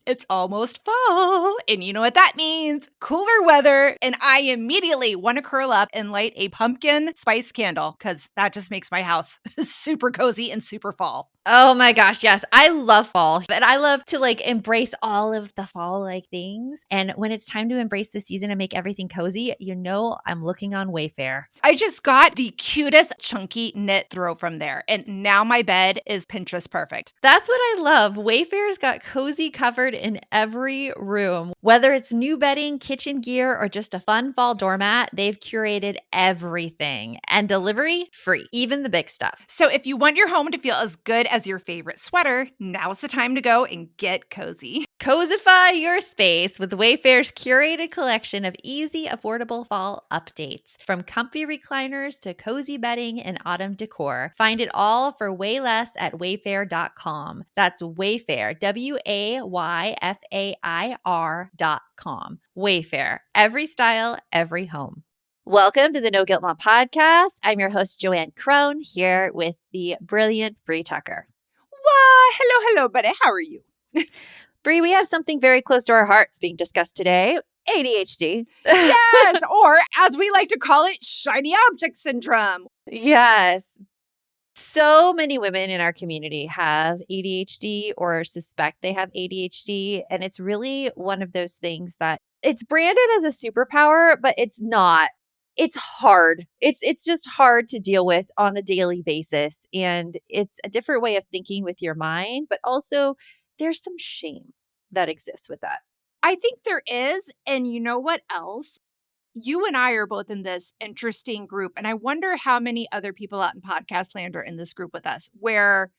It's almost fall, and you know what that means. Cooler weather, and I immediately want to curl up and light a pumpkin spice candle because that just makes my house super cozy and super fall. Oh my gosh, yes. I love fall, and I love to embrace all of the fall things. And when it's time to embrace the season and make everything cozy, I'm looking on Wayfair. I just got the cutest chunky knit throw from there, and now my bed is Pinterest perfect. That's what I love. Wayfair's got cozy covered in every room. Whether it's new bedding, kitchen gear, or just a fun fall doormat, they've curated everything. And delivery free, even the big stuff. So if you want your home to feel as good as your favorite sweater, now's the time to go and get cozy. Cozify your space with Wayfair's curated collection of easy, affordable fall updates. From comfy recliners to cozy bedding and autumn decor. Find it all for way less at wayfair.com. That's Wayfair, WAYFAIR.com. Wayfair, every style, every home. Welcome to the No Guilt Mom podcast. I'm your host, Joanne Crone, here with the brilliant Bree Tucker. Why, hello, buddy. How are you? Bree, we have something very close to our hearts being discussed today. ADHD. Yes, or as we like to call it, shiny object syndrome. Yes. So many women in our community have ADHD or suspect they have ADHD. And it's really one of those things that it's branded as a superpower, but it's not. It's hard. It's just hard to deal with on a daily basis. And it's a different way of thinking with your mind, but also there's some shame that exists with that. I think there is. And you know what else? You and I are both in this interesting group. And I wonder how many other people out in podcast land are in this group with us, where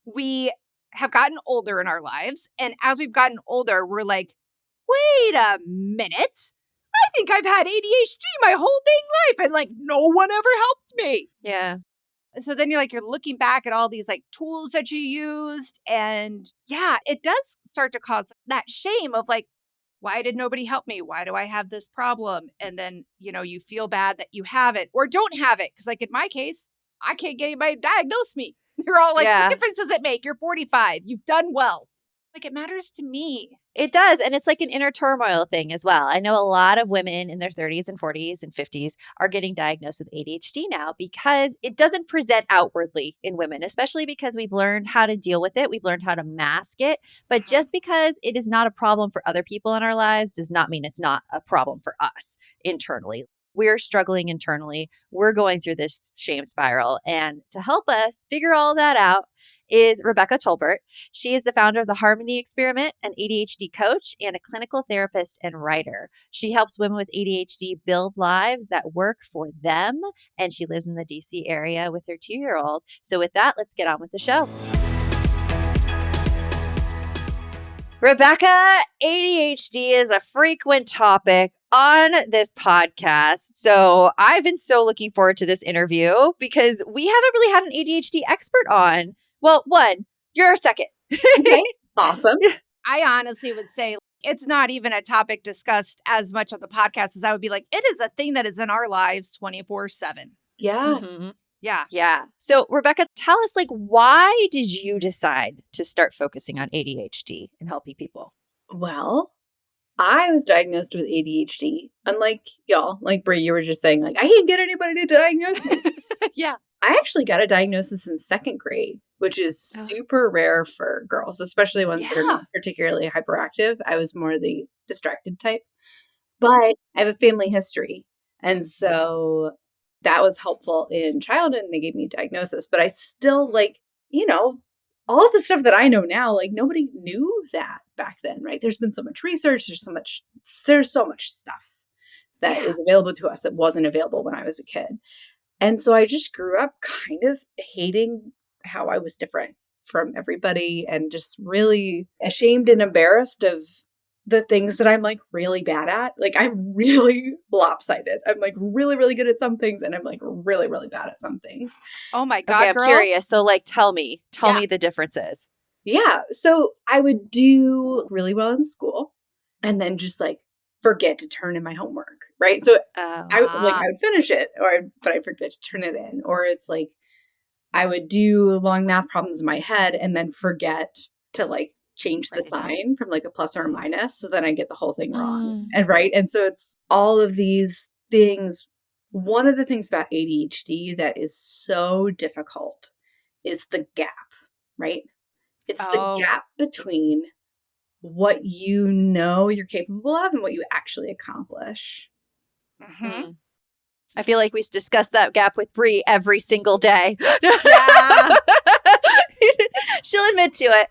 we have gotten older in our lives. And as we've gotten older, we're like, wait a minute. I think I've had ADHD my whole dang life. And no one ever helped me. Yeah. So then you're looking back at all these tools that you used. And yeah, it does start to cause that shame of why did nobody help me? Why do I have this problem? And then, you feel bad that you have it or don't have it. Cause in my case, I can't get anybody to diagnose me. You're all Yeah. What difference does it make? You're 45. You've done well. It matters to me. It does. And it's like an inner turmoil thing as well. I know a lot of women in their 30s and 40s and 50s are getting diagnosed with ADHD now because it doesn't present outwardly in women, especially because we've learned how to deal with it. We've learned how to mask it. But just because it is not a problem for other people in our lives does not mean it's not a problem for us internally. We're struggling internally. We're going through this shame spiral. And to help us figure all that out is Rebecca Tolbert. She is the founder of the Harmony Experiment, an ADHD coach, and a clinical therapist and writer. She helps women with ADHD build lives that work for them. And she lives in the DC area with her 2-year-old. So with that, let's get on with the show. Rebecca, ADHD is a frequent topic on this podcast. So I've been so looking forward to this interview because we haven't really had an ADHD expert on. Well, one, you're our second. Okay. Awesome. I honestly would say it's not even a topic discussed as much on the podcast as I would be it is a thing that is in our lives 24/7. Yeah. Mm-hmm. Yeah. Yeah. So Rebecca, tell us why did you decide to start focusing on ADHD and helping people? Well, I was diagnosed with ADHD. Unlike y'all, like Brie, you were just saying, I can't get anybody to diagnose me. Yeah. I actually got a diagnosis in 2nd grade, which is super rare for girls, especially ones that are not particularly hyperactive. I was more the distracted type. But I have a family history. And so that was helpful in childhood, and they gave me a diagnosis. But I still, all the stuff that I know now, nobody knew that back then, right? There's been so much research. There's so much stuff that is available to us that wasn't available when I was a kid. And so I just grew up kind of hating how I was different from everybody and just really ashamed and embarrassed of the things that I'm really bad at. I'm really lopsided. I'm really, really good at some things, and I'm really, really bad at some things. Oh my God, okay, I'm girl. curious. So tell me the differences. Yeah. So I would do really well in school and then just forget to turn in my homework. Right. So I would finish it but I'd forget to turn it in. Or it's I would do long math problems in my head and then forget to change the Write it down. sign from like a plus or a minus, so then I get the whole thing wrong. Mm. And right. And so it's all of these things. One of the things about ADHD that is so difficult is the gap, right? It's the Oh. gap between what you know you're capable of and what you actually accomplish. Mhm. Mm. I feel like we discuss that gap with Brie every single day. Yeah. She'll admit to it.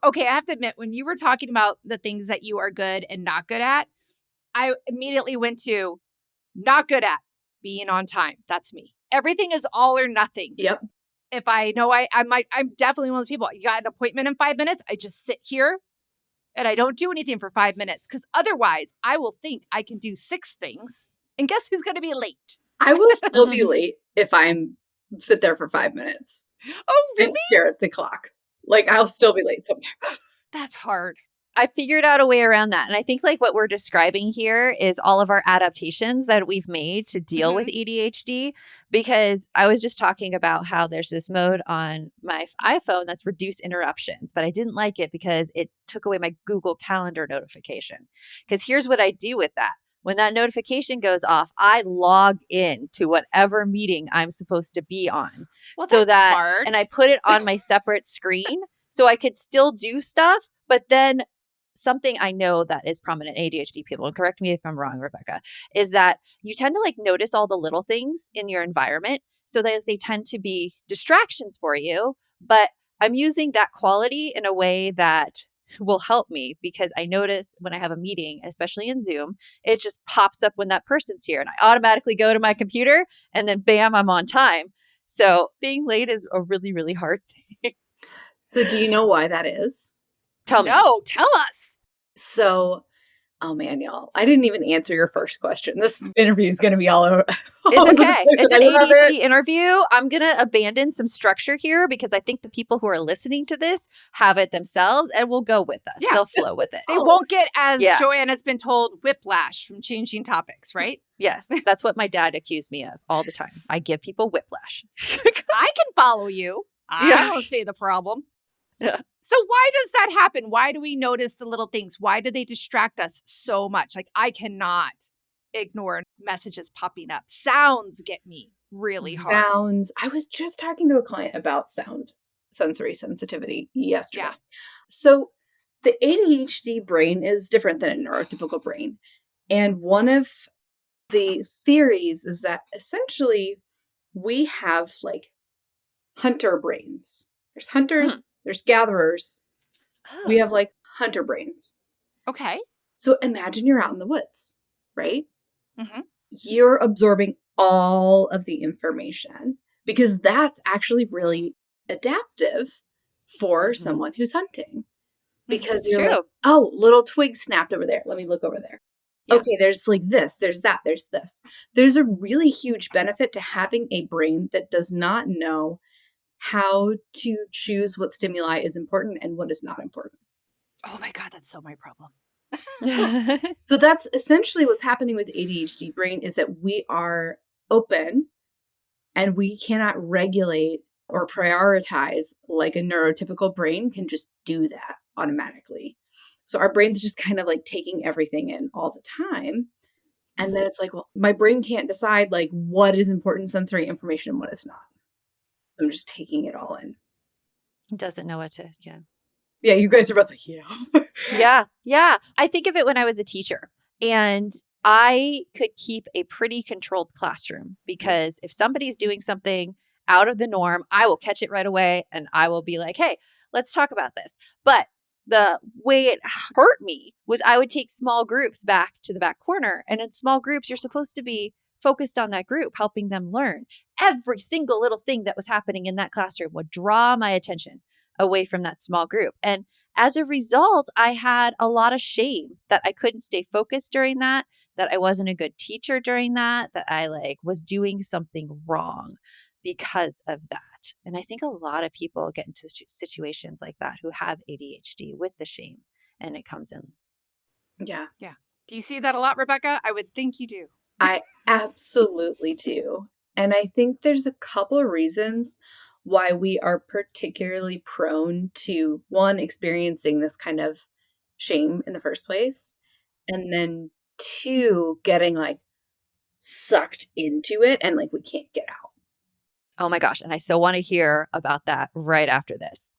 Okay, I have to admit, when you were talking about the things that you are good and not good at, I immediately went to not good at being on time. That's me. Everything is all or nothing. Yep. If I know I'm definitely one of those people. You got an appointment in 5 minutes, I just sit here and I don't do anything for 5 minutes because otherwise I will think I can do 6 things. And guess who's going to be late? I will still be late if I'm sit there for 5 minutes Oh, and really? stare at the clock. Like I'll still be late sometimes. That's hard. I figured out a way around that. And I think like what we're describing here is all of our adaptations that we've made to deal with ADHD. Because I was just talking about how there's this mode on my iPhone that's reduce interruptions, but I didn't like it because it took away my Google Calendar notification. Because here's what I do with that. When that notification goes off, I log in to whatever meeting I'm supposed to be on. Well, so that's that, smart. and I put it on my separate screen so I could still do stuff, but then something I know that is prominent ADHD people, and correct me if I'm wrong, Rebecca, is that you tend to like notice all the little things in your environment so that they tend to be distractions for you. But I'm using that quality in a way that will help me because I notice when I have a meeting, especially in Zoom, it just pops up when that person's here and I automatically go to my computer and then bam, I'm on time. So being late is a really, really hard thing. So do you know why that is? Tell me. No, tell us. So, oh man, y'all, I didn't even answer your first question. This interview is going to be all over. It's okay. It's an love ADHD interview. I'm going to abandon some structure here because I think the people who are listening to this have it themselves and will go with us. Yeah. They'll flow with it. They won't get, as Yeah. Joanne has been told, whiplash from changing topics, right? Yes, that's what my dad accused me of all the time. I give people whiplash. I can follow you. I Yeah. don't see the problem. Yeah. So why does that happen? Why do we notice the little things? Why do they distract us so much? Like I cannot ignore messages popping up. Sounds get me really hard. Sounds. I was just talking to a client about sound sensory sensitivity yesterday. Yeah. So the ADHD brain is different than a neurotypical brain. And one of the theories is that essentially we have like hunter brains. There's hunters, there's gatherers. We have like hunter brains. Okay. So imagine you're out in the woods, right? Mm-hmm. You're absorbing all of the information because that's actually really adaptive for someone who's hunting. Because It's you're true. like, oh, little twig snapped over there. Let me look over there. Yeah. Okay, there's like this, there's that, there's this. There's a really huge benefit to having a brain that does not know how to choose what stimuli is important and what is not important. Oh my God, that's so my problem. So that's essentially what's happening with ADHD brain is that we are open and we cannot regulate or prioritize like a neurotypical brain can just do that automatically. So our brain's just kind of like taking everything in all the time. And then it's like, well, my brain can't decide like what is important sensory information and what is not. So I'm just taking it all in. Doesn't know what to, yeah. Yeah, you guys are both like, yeah. Yeah. Yeah. I think of it when I was a teacher and I could keep a pretty controlled classroom because if somebody's doing something out of the norm, I will catch it right away and I will be like, hey, let's talk about this. But the way it hurt me was I would take small groups back to the back corner. And in small groups, you're supposed to be focused on that group, helping them learn. Every single little thing that was happening in that classroom would draw my attention away from that small group. And as a result, I had a lot of shame that I couldn't stay focused during that I wasn't a good teacher during that I like was doing something wrong because of that. And I think a lot of people get into situations like that who have ADHD with the shame and it comes in. Yeah. Yeah. Do you see that a lot, Rebecca? I would think you do. I absolutely do. And I think there's a couple of reasons. why we are particularly prone to, one, experiencing this kind of shame in the first place, and then two, getting like sucked into it and like we can't get out. Oh my gosh. And I so want to hear about that right after this.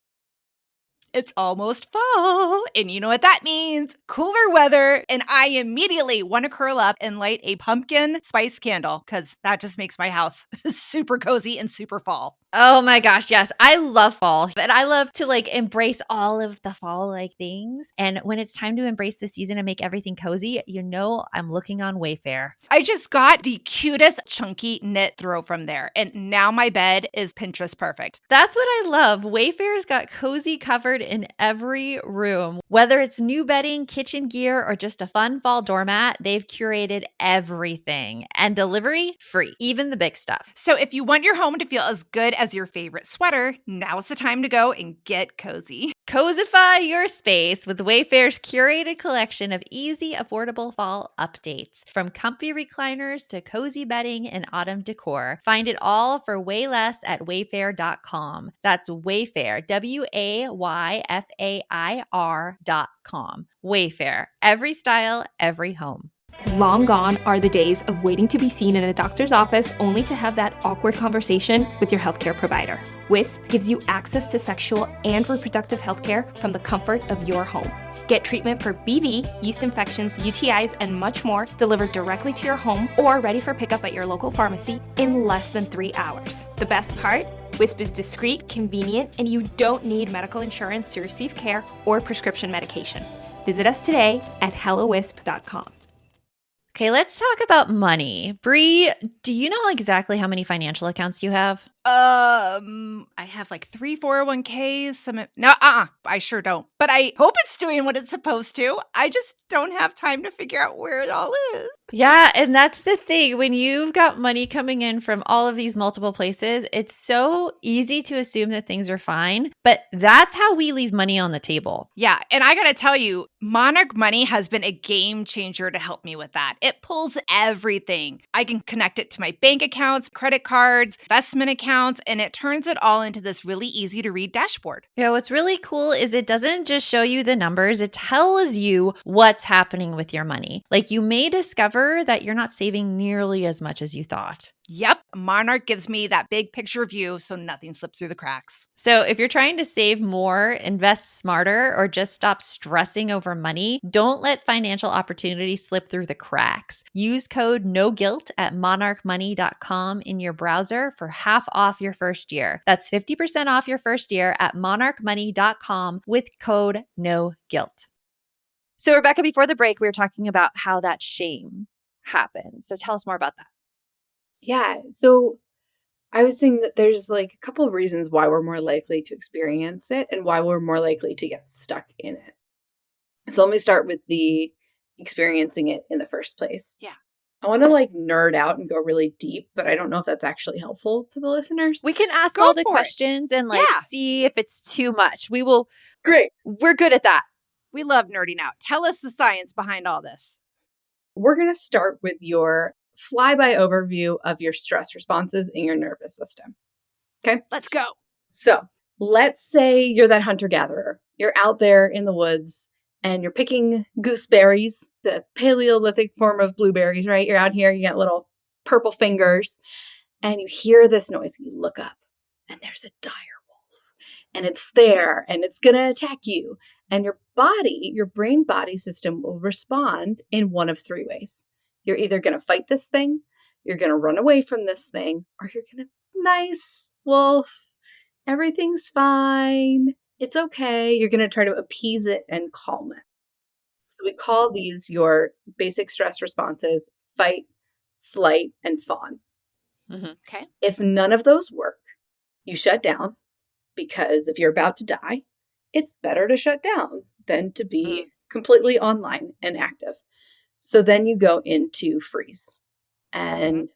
It's almost fall, and you know what that means. Cooler weather, and I immediately want to curl up and light a pumpkin spice candle because that just makes my house super cozy and super fall. Oh my gosh, yes. I love fall, but I love to like embrace all of the fall like things. And when it's time to embrace the season and make everything cozy, you know I'm looking on Wayfair. I just got the cutest chunky knit throw from there, and now my bed is Pinterest perfect. That's what I love. Wayfair's got cozy covered in every room. Whether it's new bedding, kitchen gear, or just a fun fall doormat, they've curated everything. And delivery free, even the big stuff. So if you want your home to feel as good as your favorite sweater, now's the time to go and get cozy. Cozify your space with Wayfair's curated collection of easy, affordable fall updates. From comfy recliners to cozy bedding and autumn decor. Find it all for way less at wayfair.com. That's Wayfair, WAYFAIR.com. Wayfair, every style, every home. Long gone are the days of waiting to be seen in a doctor's office only to have that awkward conversation with your healthcare provider. Wisp gives you access to sexual and reproductive healthcare from the comfort of your home. Get treatment for BV, yeast infections, UTIs, and much more delivered directly to your home or ready for pickup at your local pharmacy in less than 3 hours. The best part? Wisp is discreet, convenient, and you don't need medical insurance to receive care or prescription medication. Visit us today at hellowisp.com. Okay, let's talk about money. Bree, do you know exactly how many financial accounts you have? I have like 3 401ks. I sure don't. But I hope it's doing what it's supposed to. I just don't have time to figure out where it all is. Yeah, and that's the thing. When you've got money coming in from all of these multiple places, it's so easy to assume that things are fine, but that's how we leave money on the table. Yeah, and I got to tell you, Monarch Money has been a game changer to help me with that. It pulls everything. I can connect it to my bank accounts, credit cards, investment accounts, and it turns it all into this really easy to read dashboard. Yeah, what's really cool is it doesn't just show you the numbers, it tells you what's happening with your money. Like you may discover that you're not saving nearly as much as you thought. Yep, Monarch gives me that big picture view so nothing slips through the cracks. So if you're trying to save more, invest smarter, or just stop stressing over money, don't let financial opportunities slip through the cracks. Use code NOGUILT at monarchmoney.com in your browser for half off your first year. That's 50% off your first year at monarchmoney.com with code NOGUILT. So Rebecca, before the break, we were talking about how that shame happens. So tell us more about that. Yeah. So I was saying that there's like a couple of reasons why we're more likely to experience it and why we're more likely to get stuck in it. So let me start with the experiencing it in the first place. Yeah. I want to like nerd out and go really deep, but I don't know if that's actually helpful to the listeners. We can ask Go all the for it. questions and like see if it's too much. We will. Great. We're good at that. We love nerding out. Tell us the science behind all this. We're going to start with your flyby overview of your stress responses in your nervous system. Okay? Let's go. So let's say you're that hunter-gatherer. You're out there in the woods and you're picking gooseberries, the Paleolithic form of blueberries, right? You're out here, you got little purple fingers, and you hear this noise. You look up and there's a dire wolf and it's there and it's going to attack you. And your body, your brain-body system will respond in one of 3 ways. You're either going to fight this thing, you're going to run away from this thing, or you're going to, nice wolf, everything's fine, it's okay. You're going to try to appease it and calm it. So we call these your basic stress responses: fight, flight, and fawn. Mm-hmm. Okay. If none of those work, you shut down, because if you're about to die, it's better to shut down than to be completely online and active. So then you go into freeze. And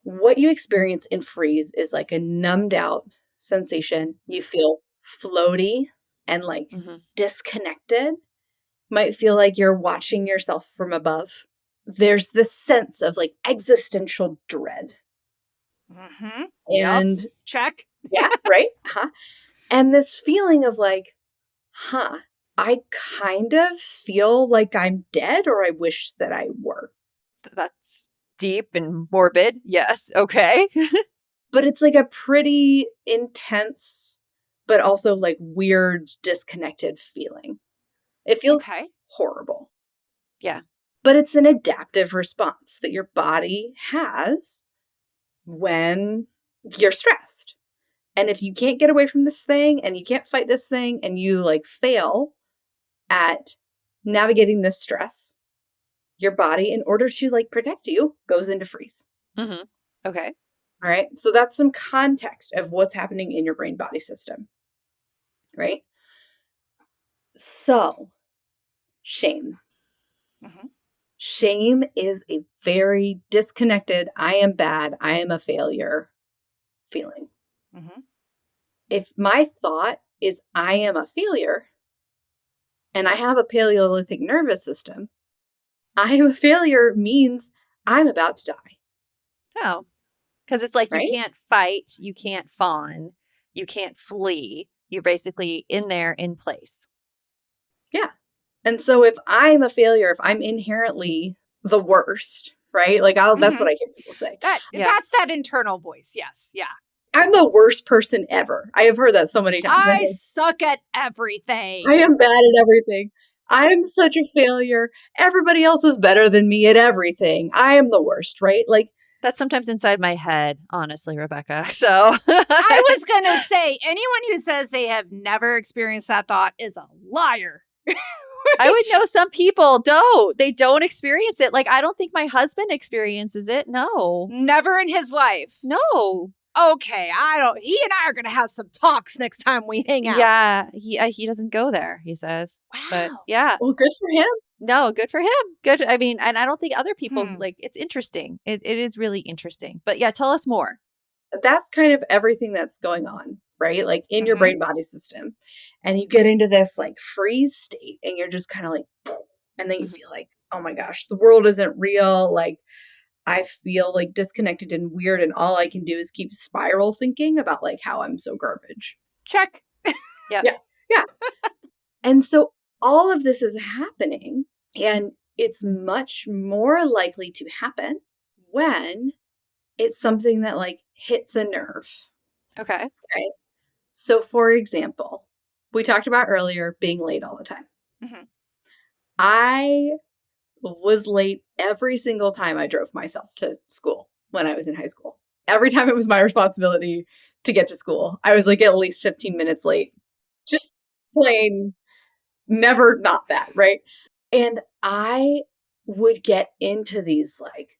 what you experience in freeze is like a numbed out sensation. You feel floaty and like disconnected. Might feel like you're watching yourself from above. There's this sense of like existential dread. Mm-hmm. And check. yeah, right? And this feeling of like, I kind of feel like I'm dead, or I wish that I were. That's deep and morbid. Yes. Okay. But it's like a pretty intense, but also like weird, disconnected feeling. It feels horrible. Yeah. But it's an adaptive response that your body has when you're stressed. And if you can't get away from this thing and you can't fight this thing and you like fail at navigating this stress, your body, in order to like protect you, goes into freeze. Mm-hmm. Okay. All right. So that's some context of what's happening in your brain body system. Right. So, shame. Mm-hmm. Shame is a very disconnected, I am bad, I am a failure feeling. Mm-hmm. If my thought is I am a failure and I have a Paleolithic nervous system, I am a failure means I'm about to die. Oh, because it's like right? You can't fight, you can't fawn, you can't flee. You're basically in there in place. Yeah. And so if I'm a failure, if I'm inherently the worst, right? Like that's what I hear people say. That's that internal voice. Yes. Yeah. I'm the worst person ever. I have heard that so many times. I suck at everything. I am bad at everything. I am such a failure. Everybody else is better than me at everything. I am the worst, right? Like that's sometimes inside my head, honestly, Rebecca. So I was going to say, anyone who says they have never experienced that thought is a liar. I would know some people don't. They don't experience it. Like, I don't think my husband experiences it. No. Never in his life. No. Okay, he and I are going to have some talks next time we hang out. Yeah, he doesn't go there, he says. Wow. But yeah. Well, good for him. No, good for him. Good. I mean, and I don't think other people like it's interesting. It is really interesting. But yeah, tell us more. That's kind of everything that's going on, right? Like in your brain body system. And you get into this like freeze state and you're just kind of like, and then you feel like, oh my gosh, the world isn't real. Like I feel like disconnected and weird. And all I can do is keep spiral thinking about like how I'm so garbage. Check. Yeah. And so all of this is happening, and it's much more likely to happen when it's something that like hits a nerve. Okay. So for example, we talked about earlier being late all the time. Mm-hmm. I was late every single time I drove myself to school when I was in high school. Every time it was my responsibility to get to school, I was like at least 15 minutes late. Just plain never not that, right? And I would get into these like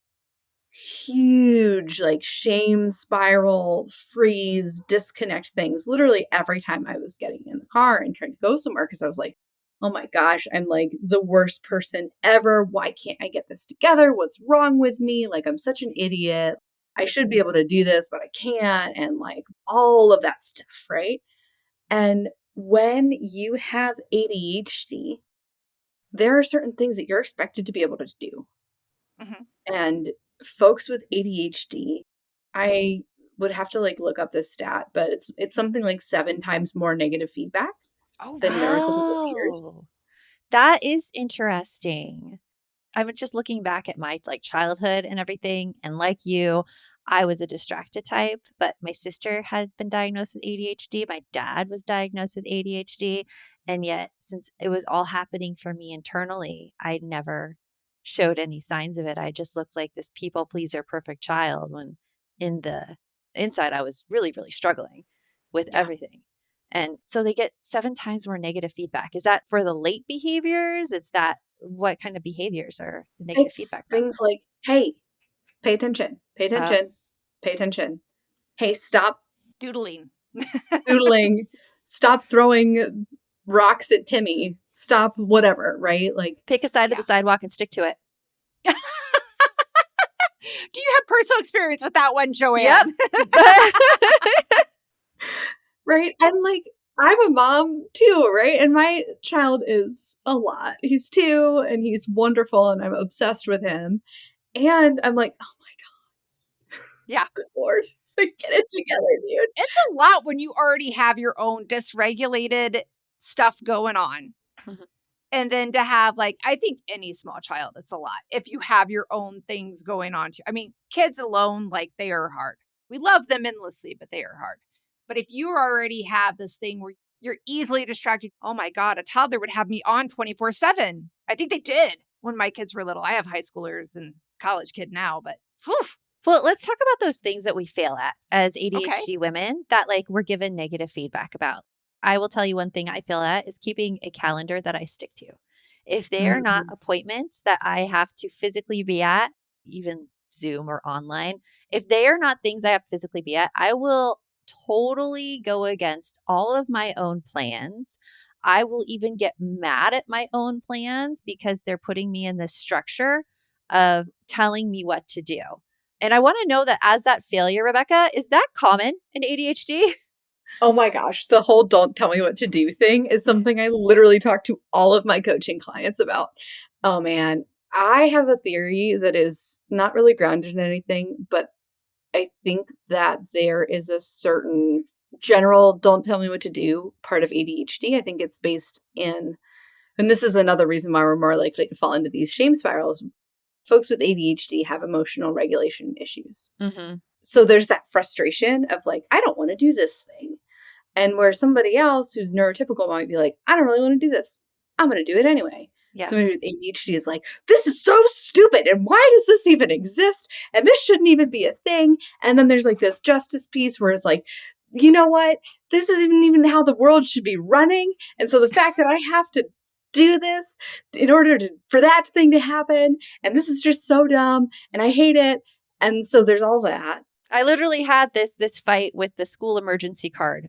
huge like shame spiral, freeze, disconnect things literally every time I was getting in the car and trying to go somewhere, because I was like, oh my gosh, I'm like the worst person ever. Why can't I get this together? What's wrong with me? Like I'm such an idiot. I should be able to do this, but I can't. And like all of that stuff, right? And when you have ADHD, there are certain things that you're expected to be able to do. And folks with ADHD, I would have to like look up this stat, but it's something like 7 times more negative feedback than neurotypical peers. That is interesting. I'm just looking back at my like childhood and everything, and like you, I was a distracted type, but my sister had been diagnosed with ADHD. My dad was diagnosed with ADHD. And yet, since it was all happening for me internally, I never showed any signs of it. I just looked like this people pleaser, perfect child, when in the inside, I was really, really struggling with everything. And so they get 7 times more negative feedback. Is that for the late behaviors? Is that what kind of behaviors are the negative feedback from? Things like, hey, pay attention, pay attention, pay attention. Hey, stop doodling, stop throwing rocks at Timmy, stop whatever, right? Like pick a side of the sidewalk and stick to it. Do you have personal experience with that one, Joanne? Yep. Right. And like, I'm a mom too, right? And my child is a lot. He's 2 and he's wonderful and I'm obsessed with him. And I'm like, oh my God. Yeah. Good Lord. Like, get it together, dude. It's a lot when you already have your own dysregulated stuff going on. Mhm. And then to have, like, I think any small child, it's a lot. If you have your own things going on too. I mean, kids alone, like, they are hard. We love them endlessly, but they are hard. But if you already have this thing where you're easily distracted, oh my God, a toddler would have me on 24/7. I think they did when my kids were little. I have high schoolers and college kid now, but whew, Well, let's talk about those things that we fail at as okay. ADHD women that like we're given negative feedback about. I will tell you one thing I fail at is keeping a calendar that I stick to. If they are not Mhm. appointments that I have to physically be at, even Zoom or online, if they are not things I have to physically be at, I will totally go against all of my own plans. I will even get mad at my own plans because they're putting me in this structure of telling me what to do. And I want to know that as that failure, Rebecca, is that common in ADHD? Oh my gosh, the whole "don't tell me what to do" thing is something I literally talk to all of my coaching clients about. Oh man, I have a theory that is not really grounded in anything, but I think that there is a certain general "don't tell me what to do" part of ADHD. I think it's based in, and this is another reason why we're more likely to fall into these shame spirals. Folks with ADHD have emotional regulation issues. Mm-hmm. So there's that frustration of like, I don't want to do this thing. And where somebody else who's neurotypical might be like, I don't really want to do this. I'm going to do it anyway. Yeah. Somebody with ADHD is like, this is so stupid. And why does this even exist? And this shouldn't even be a thing. And then there's like this justice piece where it's like, you know what? This isn't even how the world should be running. And so the fact that I have to do this in order to for that thing to happen, and this is just so dumb, and I hate it. And so there's all that. I literally had this fight with the school emergency card.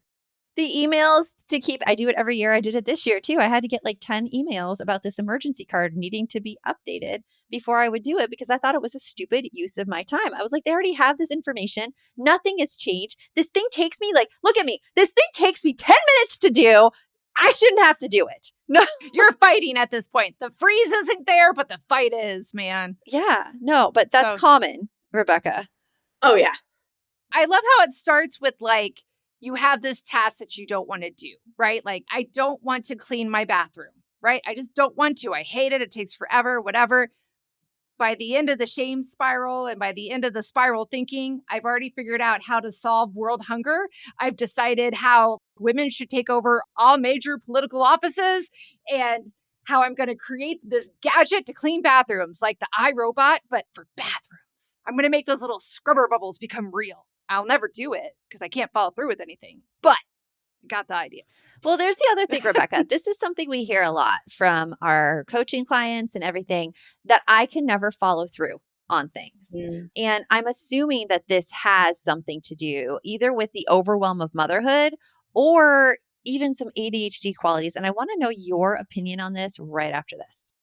The emails to keep, I do it every year. I did it this year too. I had to get like 10 emails about this emergency card needing to be updated before I would do it because I thought it was a stupid use of my time. I was like, they already have this information. Nothing has changed. This thing takes me like, look at me. This thing takes me 10 minutes to do. I shouldn't have to do it. No. You're fighting at this point. The freeze isn't there, but the fight is, man. Yeah, no, but that's So- common, Rebecca. Oh, yeah. I love how it starts with like, you have this task that you don't want to do, right? Like, I don't want to clean my bathroom, right? I just don't want to. I hate it. It takes forever, whatever. By the end of the shame spiral and by the end of the spiral thinking, I've already figured out how to solve world hunger. I've decided how women should take over all major political offices and how I'm going to create this gadget to clean bathrooms like the iRobot, but for bathrooms. I'm going to make those little scrubber bubbles become real. I'll never do it because I can't follow through with anything, but I got the ideas. Well, there's the other thing, Rebecca. This is something we hear a lot from our coaching clients and everything that I can never follow through on things. Mm. And I'm assuming that this has something to do either with the overwhelm of motherhood or even some ADHD qualities. And I want to know your opinion on this right after this.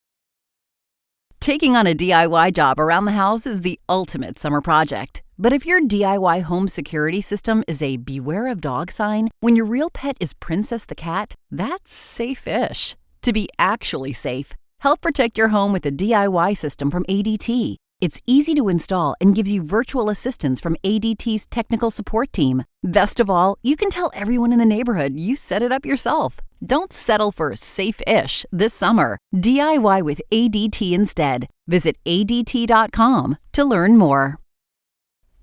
Taking on a DIY job around the house is the ultimate summer project. But if your DIY home security system is a beware of dog sign, when your real pet is Princess the cat, that's safe-ish. To be actually safe, help protect your home with a DIY system from ADT. It's easy to install and gives you virtual assistance from ADT's technical support team. Best of all, you can tell everyone in the neighborhood you set it up yourself. Don't settle for safe-ish this summer. DIY with ADT instead. Visit ADT.com to learn more.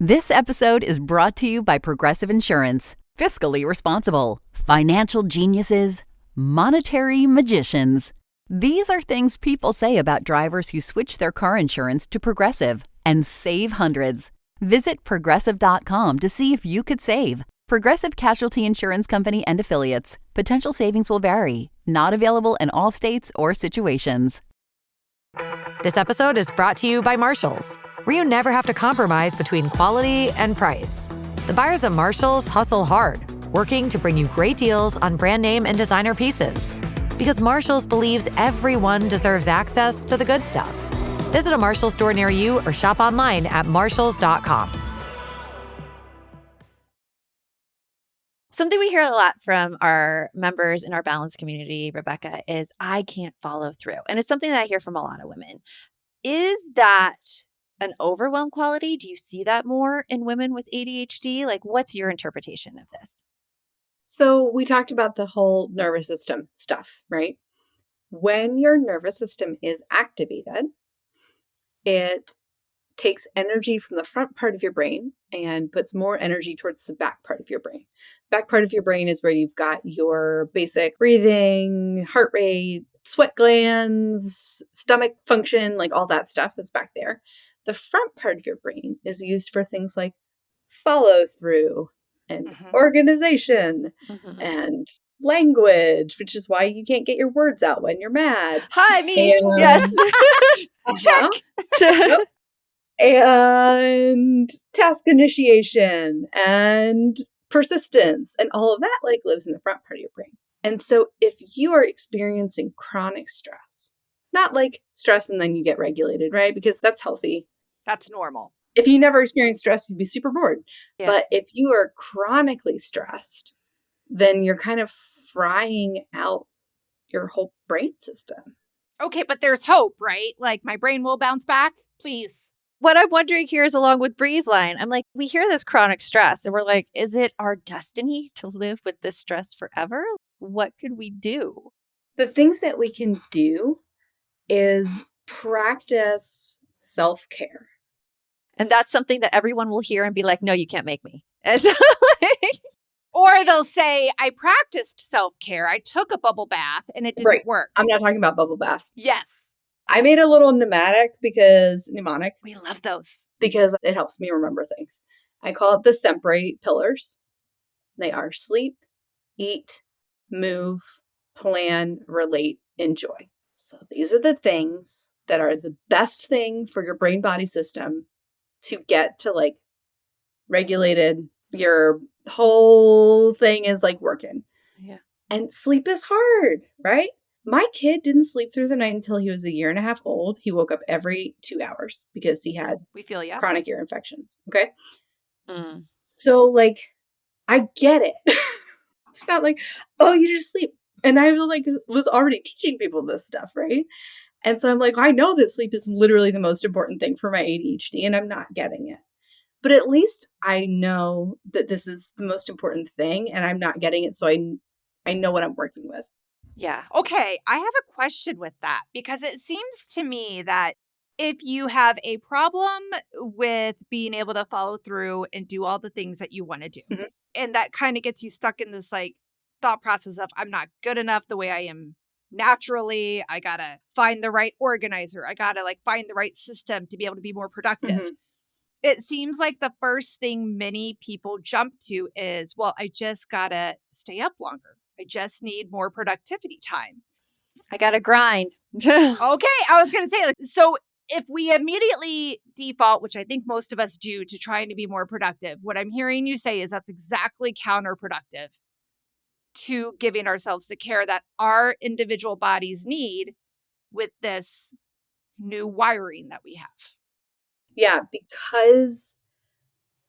This episode is brought to you by Progressive Insurance. Fiscally responsible, financial geniuses, monetary magicians. These are things people say about drivers who switch their car insurance to Progressive and save hundreds. Visit Progressive.com to see if you could save. Progressive Casualty Insurance Company and Affiliates. Potential savings will vary. Not available in all states or situations. This episode is brought to you by Marshalls, where you never have to compromise between quality and price. The buyers at Marshalls hustle hard, working to bring you great deals on brand name and designer pieces. Because Marshalls believes everyone deserves access to the good stuff. Visit a Marshalls store near you or shop online at marshalls.com. Something we hear a lot from our members in our balance community, Rebecca, is I can't follow through. And it's something that I hear from a lot of women. Is that an overwhelm quality? Do you see that more in women with ADHD? Like, what's your interpretation of this? So we talked about the whole nervous system stuff, right? When your nervous system is activated, it takes energy from the front part of your brain and puts more energy towards the back part of your brain. Back part of your brain is where you've got your basic breathing, heart rate, sweat glands, stomach function, like all that stuff is back there. The front part of your brain is used for things like follow through and organization and language, which is why you can't get your words out when you're mad. Hi, me. And, Yes. Check. Yep. And task initiation and persistence and all of that like lives in the front part of your brain. And so if you are experiencing chronic stress, not like stress and then you get regulated, right? Because that's healthy. That's normal. If you never experience stress, you'd be super bored. Yeah. But if you are chronically stressed, then you're kind of frying out your whole brain system. Okay, but there's hope, right? Like my brain will bounce back, please. What I'm wondering here is along with Bree's line, I'm like, we hear this chronic stress and we're like, is it our destiny to live with this stress forever? What could we do? The things that we can do is practice self-care. And that's something that everyone will hear and be like, no, you can't make me. And so, Or they'll say, I practiced self-care. I took a bubble bath and it didn't work. I'm not talking about bubble baths. Yes. I made a little mnemonic because We love those. because it helps me remember things. I call it the Sempre pillars. They are sleep, eat, move, plan, relate, enjoy. So these are the things that are the best thing for your brain body system to get to like regulated. Your whole thing is like working. Yeah. And sleep is hard, right? My kid didn't sleep through the night until he was 1.5 years old. He woke up every 2 hours because he had We feel ya. chronic ear infections. Okay. Mm. So like, I get it. It's not like, oh, you just sleep. And I was already teaching people this stuff, right? And so I'm like, I know that sleep is literally the most important thing for my ADHD and I'm not getting it. But at least I know that this is the most important thing and I'm not getting it. So I know what I'm working with. Yeah. Okay, I have a question with that because it seems to me that if you have a problem with being able to follow through and do all the things that you want to do, and that kind of gets you stuck in this like thought process of I'm not good enough the way I am naturally, I got to find the right organizer, I got to like find the right system to be able to be more productive. It seems like the first thing many people jump to is, well, I just got to stay up longer. I just need more productivity time. I got to grind. Okay, I was going to say, like, so if we immediately default, which I think most of us do, to trying to be more productive, what I'm hearing you say is that's exactly counterproductive to giving ourselves the care that our individual bodies need with this new wiring that we have. Yeah, because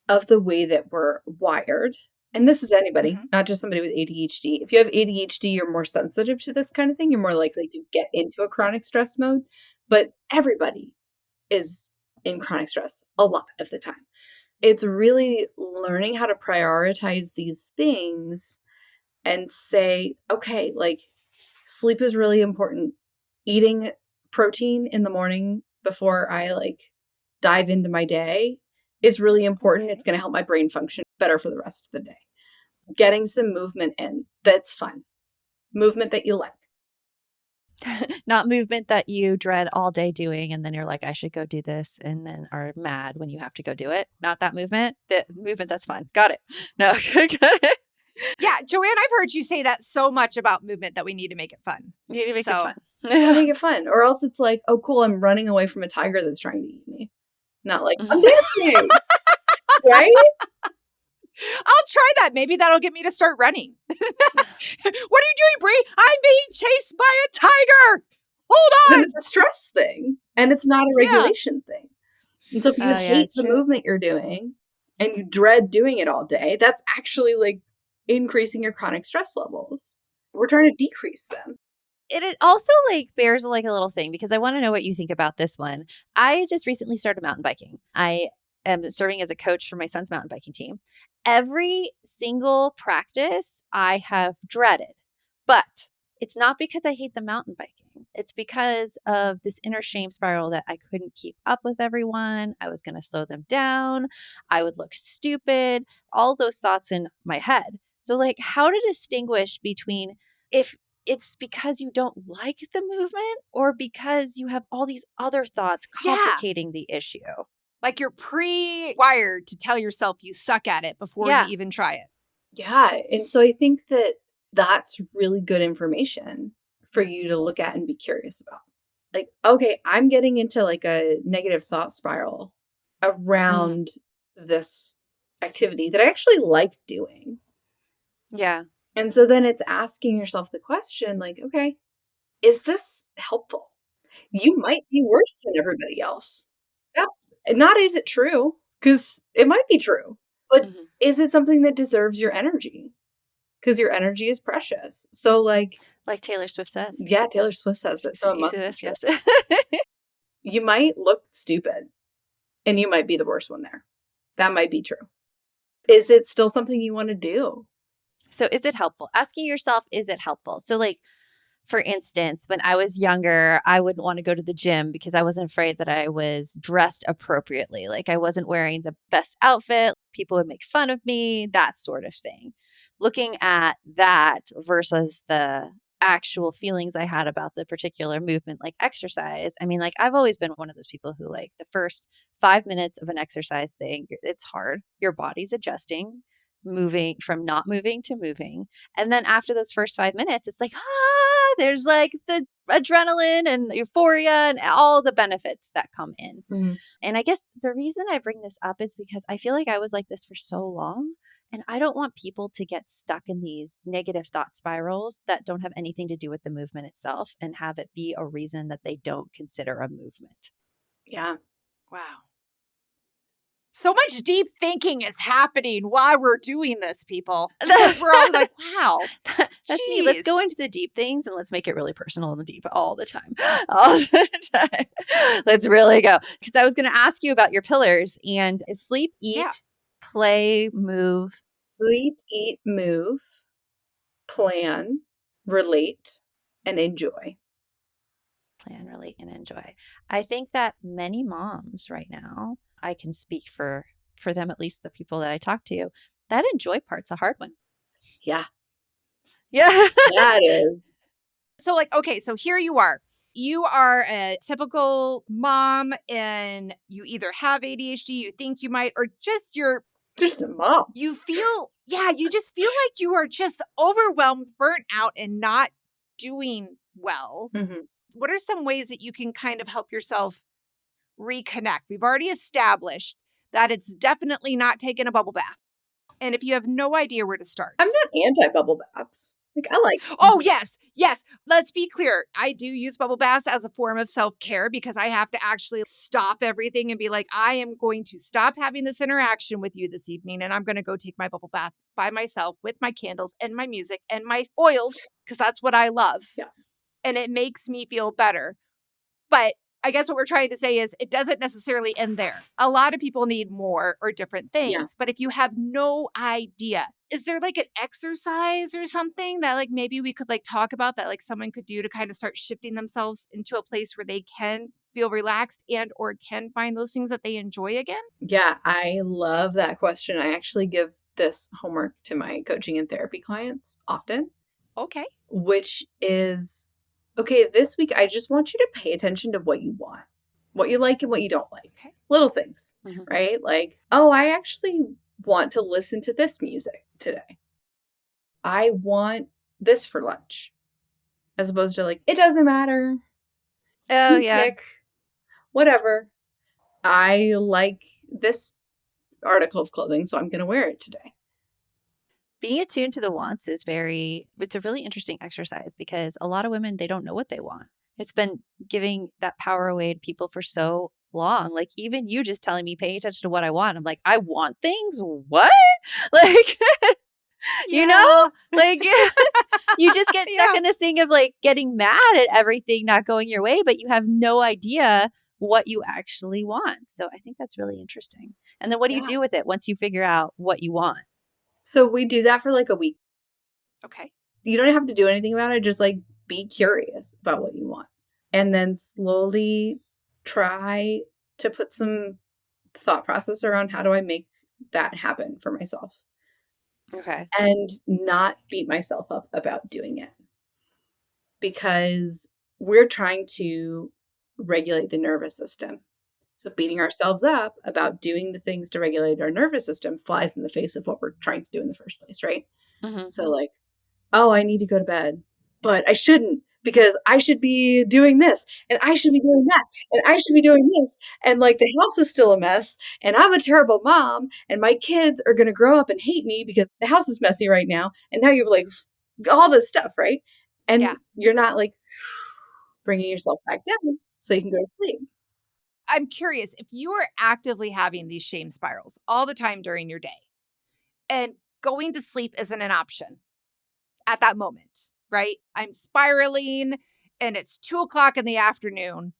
of the way that we're wired. And this is anybody, not just somebody with ADHD. If you have ADHD, you're more sensitive to this kind of thing. You're more likely to get into a chronic stress mode. But everybody is in chronic stress a lot of the time. It's really learning how to prioritize these things and say, okay, like sleep is really important. Eating protein in the morning before I like dive into my day is really important. It's going to help my brain function better for the rest of the day. Getting some movement in, that's fun. Movement that you like. Not movement that you dread all day doing and then you're like, I should go do this and then are mad when you have to go do it. Not that movement. The movement that's fun. Got it. No, got it. Yeah, Joanne, I've heard you say that so much about movement that we need to make it fun. You need to make it fun. Make it fun. Or else it's like, oh, cool, I'm running away from a tiger that's trying to eat me. Not like, I'm dancing. Right? I'll try that. Maybe that'll get me to start running. What are you doing, Brie? I'm being chased by a tiger. Hold on. Then it's a stress thing. And it's not a regulation thing. And so if you hate the movement you're doing and you dread doing it all day, that's actually like increasing your chronic stress levels. We're trying to decrease them. it also like bears like a little thing because I want to know what you think about this one. I just recently started mountain biking. I am serving as a coach for my son's mountain biking team. Every single practice I have dreaded, but it's not because I hate the mountain biking. It's because of this inner shame spiral that I couldn't keep up with everyone. I was going to slow them down. I would look stupid, all those thoughts in my head. So like how to distinguish between if it's because you don't like the movement or because you have all these other thoughts complicating the issue. Like you're pre-wired to tell yourself you suck at it before you even try it. Yeah. And so I think that that's really good information for you to look at and be curious about. Like, okay, I'm getting into like a negative thought spiral around this activity that I actually like doing. Yeah. And so then it's asking yourself the question like, okay, is this helpful? You might be worse than everybody else. Yeah. Not is it true? Because it might be true. But is it something that deserves your energy? Because your energy is precious. So like Taylor Swift says. Yeah, Taylor Swift says that. So it must be true. Yes. You might look stupid and you might be the worst one there. That might be true. Is it still something you want to do? So is it helpful? Asking yourself, is it helpful? So like, for instance, when I was younger, I wouldn't want to go to the gym because I wasn't afraid that I was dressed appropriately. Like I wasn't wearing the best outfit. People would make fun of me, that sort of thing. Looking at that versus the actual feelings I had about the particular movement, like exercise. I mean, like I've always been one of those people who like the first 5 minutes of an exercise thing, it's hard. Your body's adjusting, moving from not moving to moving. And then after those first 5 minutes, it's like, there's like the adrenaline and euphoria and all the benefits that come in. Mm-hmm. And I guess the reason I bring this up is because I feel like I was like this for so long. And I don't want people to get stuck in these negative thought spirals that don't have anything to do with the movement itself and have it be a reason that they don't consider a movement. Yeah. Wow. So much deep thinking is happening while we're doing this, people. Because we're all like, wow. That's me. Let's go into the deep things and let's make it really personal and deep all the time. All the time. Let's really go. Because I was going to ask you about your pillars and sleep, eat, play, move. Sleep, eat, move, plan, relate, and enjoy. Plan, relate, and enjoy. I think that many moms right now, I can speak for them, at least the people that I talk to, that enjoy part's a hard one. Yeah. Yeah. Yeah, it is. So like, okay, so here you are. You are a typical mom and you either have ADHD, you think you might, or just you're just a mom. You feel, you just feel like you are just overwhelmed, burnt out, and not doing well. Mm-hmm. What are some ways that you can kind of help yourself reconnect? We've already established that it's definitely not taking a bubble bath. And if you have no idea where to start. I'm not anti-bubble baths. Like, I like. Oh, yes. Let's be clear. I do use bubble baths as a form of self-care because I have to actually stop everything and be like, I am going to stop having this interaction with you this evening. And I'm going to go take my bubble bath by myself with my candles and my music and my oils because that's what I love. Yeah. And it makes me feel better. But I guess what we're trying to say is it doesn't necessarily end there. A lot of people need more or different things. Yeah. But if you have no idea, is there like an exercise or something that like maybe we could like talk about that like someone could do to kind of start shifting themselves into a place where they can feel relaxed and or can find those things that they enjoy again? Yeah, I love that question. I actually give this homework to my coaching and therapy clients often. Okay. Which is, okay, this week, I just want you to pay attention to what you want, what you like and what you don't like. Okay. Little things, Mm-hmm. right? Like, oh, I actually want to listen to this music today. I want this for lunch. As opposed to like, it doesn't matter. Oh, You yeah. pick whatever. I like this article of clothing, so I'm going to wear it today. Being attuned to the wants it's a really interesting exercise because a lot of women, they don't know what they want. It's been giving that power away to people for so long. Like even you just telling me, pay attention to what I want. I'm like, I want things? What? Like, You know? Yeah. Like, you just get stuck Yeah. in this thing of like getting mad at everything not going your way, but you have no idea what you actually want. So I think that's really interesting. And then what do you Yeah. do with it once you figure out what you want? So we do that for like a week. Okay. You don't have to do anything about it. Just like be curious about what you want. And then slowly try to put some thought process around how do I make that happen for myself Okay. and not beat myself up about doing it because we're trying to regulate the nervous system. So beating ourselves up about doing the things to regulate our nervous system flies in the face of what we're trying to do in the first place, right? Mm-hmm. So like, oh, I need to go to bed, but I shouldn't because I should be doing this and I should be doing that and I should be doing this. And like the house is still a mess and I'm a terrible mom and my kids are going to grow up and hate me because the house is messy right now. And now you have like all this stuff, right? And Yeah. you're not like bringing yourself back down so you can go to sleep. I'm curious if you are actively having these shame spirals all the time during your day and going to sleep isn't an option at that moment, right? I'm spiraling and it's 2 o'clock in the afternoon.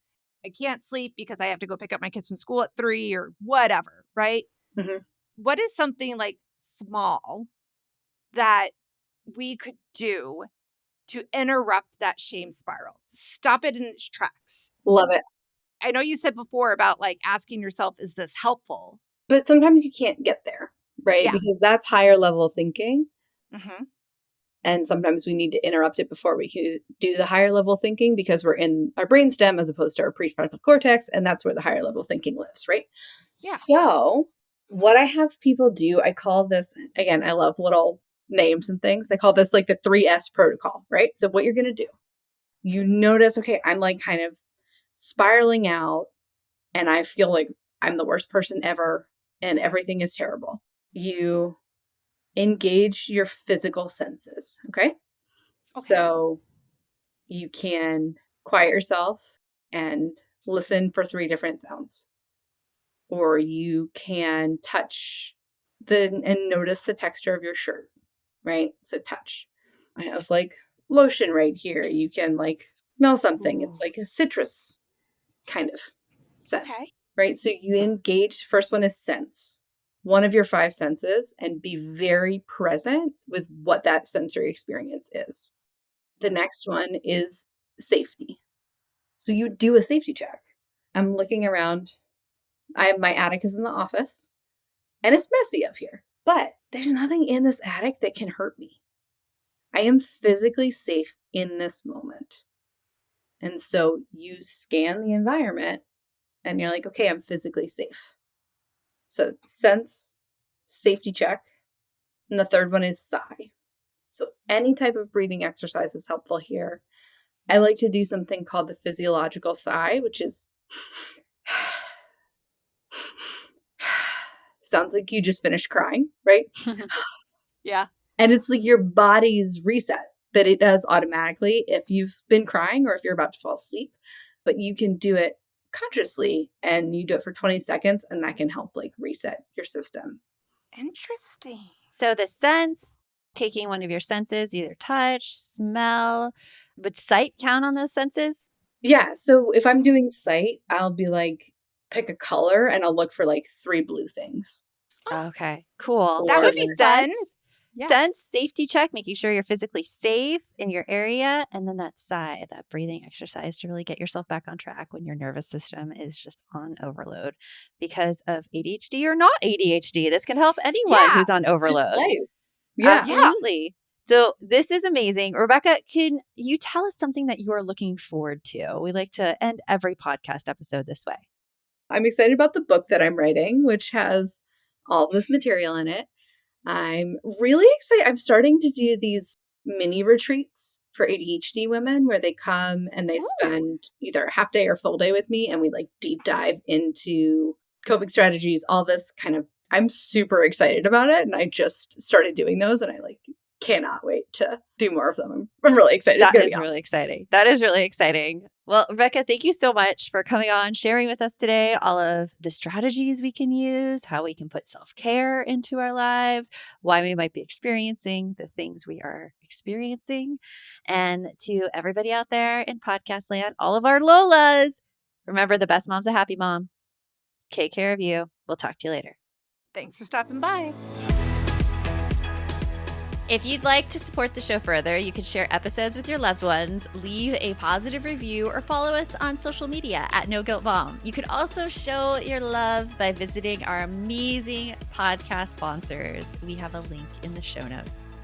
I can't sleep because I have to go pick up my kids from school at 3 or whatever, right? Mhm. What is something like small that we could do to interrupt that shame spiral? Stop it in its tracks. Love it. I know you said before about like asking yourself, is this helpful? But sometimes you can't get there, right? Yeah. Because that's higher level thinking. Mm-hmm. And sometimes we need to interrupt it before we can do the higher level thinking because we're in our brainstem as opposed to our prefrontal cortex. And that's where the higher level thinking lives, right? Yeah. So, what I have people do, I call this, again, I love little names and things. I call this like the 3S protocol, right? So, what you're going to do, you notice, okay, I'm like kind of spiraling out and I feel like I'm the worst person ever and everything is terrible. You engage your physical senses, okay? So you can quiet yourself and listen for 3 different sounds. Or you can touch and notice the texture of your shirt, right? So touch. I have like lotion right here. You can like smell something. Ooh. It's like a citrus kind of scent, Okay. right? So you engage, first one is sense, one of your 5 senses, and be very present with what that sensory experience is. The next one is safety. So you do a safety check. I'm looking around. My attic is in the office and it's messy up here, but there's nothing in this attic that can hurt me. I am physically safe in this moment. And so you scan the environment and you're like, okay, I'm physically safe. So sense, safety check. And the third one is sigh. So any type of breathing exercise is helpful here. I like to do something called the physiological sigh, which is sounds like you just finished crying, right? Yeah. And it's like your body's reset that it does automatically if you've been crying or if you're about to fall asleep. But you can do it consciously and you do it for 20 seconds and that can help like reset your system. Interesting. So the sense, taking one of your senses, either touch, smell, would sight count on those senses? Yeah. So if I'm doing sight, I'll be like, pick a color and I'll look for like 3 blue things. Okay, cool. That Or- would be fun. sense, Yeah. sense, safety check, making sure you're physically safe in your area. And then that sigh, that breathing exercise to really get yourself back on track when your nervous system is just on overload because of ADHD or not ADHD. This can help anyone Yeah, who's on Just overload. life. Yeah. Absolutely. So this is amazing. Rebecca, can you tell us something that you are looking forward to? We like to end every podcast episode this way. I'm excited about the book that I'm writing, which has all this material in it. I'm really excited. I'm starting to do these mini retreats for ADHD women where they come and they spend either a half day or full day with me and we like deep dive into coping strategies, all this kind of, I'm super excited about it. And I just started doing those and I like cannot wait to do more of them. I'm really excited. That is really exciting. That is really exciting. Well, Rebecca, thank you so much for coming on, sharing with us today all of the strategies we can use, how we can put self-care into our lives, why we might be experiencing the things we are experiencing. And to everybody out there in podcast land, all of our Lolas, remember, the best mom's a happy mom. Take care of you. We'll talk to you later. Thanks for stopping by. If you'd like to support the show further, you can share episodes with your loved ones, leave a positive review, or follow us on social media at No Guilt Mom. You can also show your love by visiting our amazing podcast sponsors. We have a link in the show notes.